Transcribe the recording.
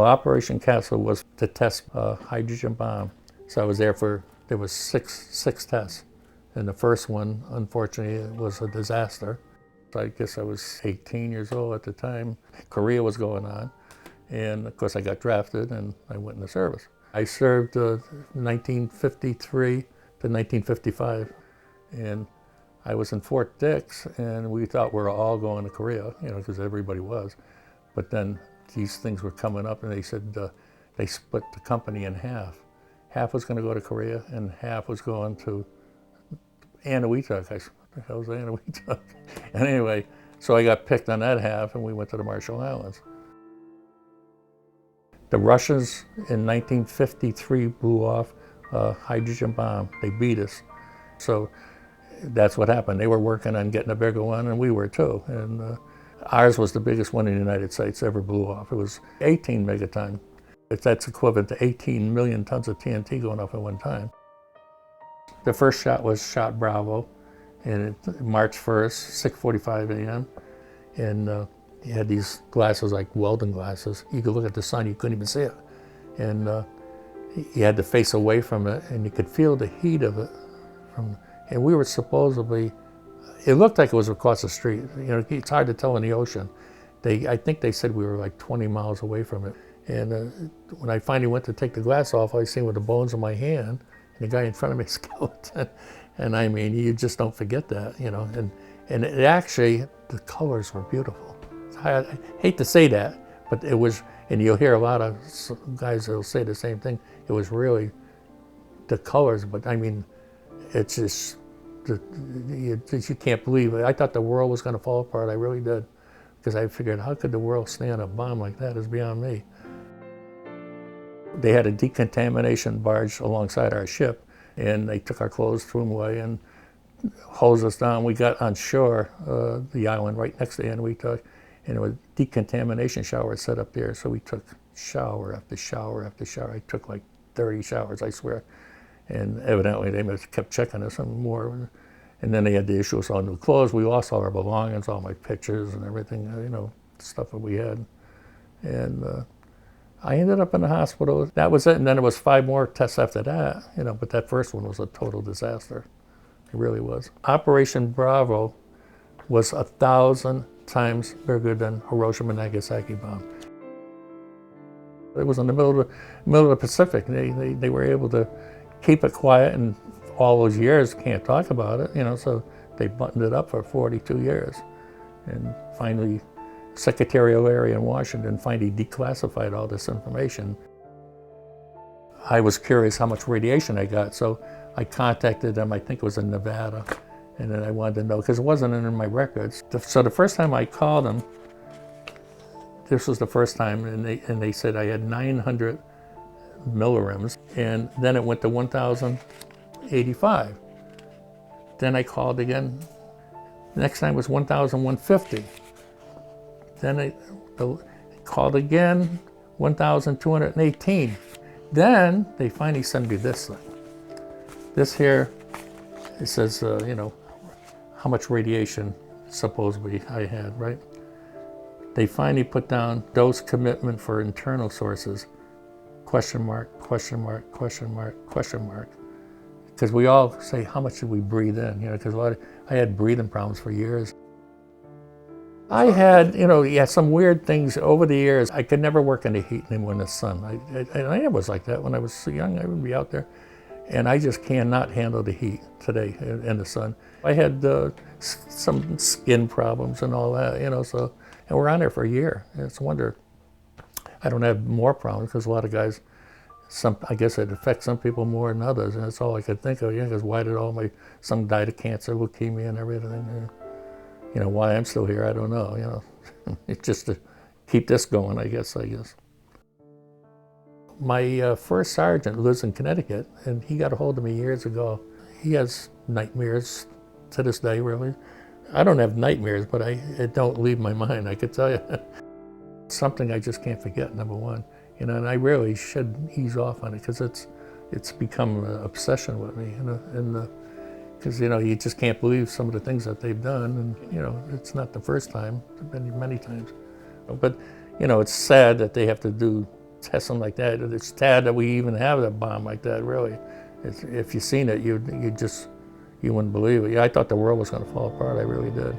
Well, Operation Castle was to test a hydrogen bomb. So I was there there was six tests. And the first one, unfortunately, was a disaster. I guess I was 18 years old at the time. Korea was going on. And of course I got drafted and I went in the service. I served 1953 to 1955. And I was in Fort Dix, and we thought we were all going to Korea, because everybody was. But then these things were coming up, and they said they split the company in half. Half was going to go to Korea, and half was going to Eniwetok. I said, what the hell is Eniwetok? And anyway, so I got picked on that half, and we went to the Marshall Islands. The Russians in 1953 blew off a hydrogen bomb. They beat us. So that's what happened. They were working on getting a bigger one, and we were too. And ours was the biggest one in the United States ever blew off. It was 18 megaton. That's equivalent to 18 million tons of TNT going off at one time. The first shot was shot Bravo, and March 1st, 6:45 a.m. And he had these glasses like welding glasses. You could look at the sun, you couldn't even see it. And he had to face away from it, and you could feel the heat of it. And we were supposedly, it looked like it was across the street. It's hard to tell in the ocean. I think they said we were like 20 miles away from it. And when I finally went to take the glass off, I seen with the bones of my hand, and the guy in front of me skeleton. And I mean, you just don't forget that, And it actually, the colors were beautiful. I hate to say that, but it was, and you'll hear a lot of guys that'll say the same thing. It was really the colors, but I mean, it's just, you can't believe it. I thought the world was going to fall apart. I really did. Because I figured, how could the world stand a bomb like that? It's beyond me. They had a decontamination barge alongside our ship, and they took our clothes, threw them away, and hosed us down. We got on shore, the island right next to Eniwetok, and there was a decontamination shower set up there. So we took shower after shower after shower. I took like 30 showers, I swear. And evidently they must have kept checking us some more. And then they had the issue with all new clothes. We lost all our belongings, all my pictures and everything, stuff that we had. And I ended up in the hospital. That was it. And then there was 5 more tests after that, but that first one was a total disaster. It really was. Operation Bravo was 1,000 times bigger than Hiroshima and Nagasaki bomb. It was in the middle of the Pacific. They were able to keep it quiet, and all those years can't talk about it, so they buttoned it up for 42 years. And finally, secretarial area in Washington finally declassified all this information. I was curious how much radiation I got, so I contacted them, I think it was in Nevada, and then I wanted to know, because it wasn't in my records. So the first time I called them, this was the first time, and they said I had 900 millirims, and then it went to 1,085. Then I called again. The next time was 1,150. Then I called again, 1,218. Then they finally sent me this thing. This here, it says, how much radiation supposedly I had, right? They finally put down dose commitment for internal sources, question mark, question mark, question mark, question mark. Because we all say, how much should we breathe in? Because I had breathing problems for years. I had, some weird things over the years. I could never work in the heat anymore in the sun. I was like that when I was so young. I would be out there, and I just cannot handle the heat today in the sun. I had some skin problems and all that, so, and we're on there for a year. It's a wonder I don't have more problems, because a lot of guys, I guess it affects some people more than others, and that's all I could think of, because why did some died of cancer, leukemia and everything. Why I'm still here, I don't know, It's just to keep this going, I guess. My first sergeant lives in Connecticut, and he got a hold of me years ago. He has nightmares to this day, really. I don't have nightmares, but it don't leave my mind, I could tell you. Something I just can't forget, number one. And I really should ease off on it, because it's become an obsession with me, because you just can't believe some of the things that they've done, and it's not the first time, it's been many times. But it's sad that they have to do testing like that. It's sad that we even have a bomb like that, really. If you seen it, you wouldn't believe it. Yeah, I thought the world was going to fall apart. I really did.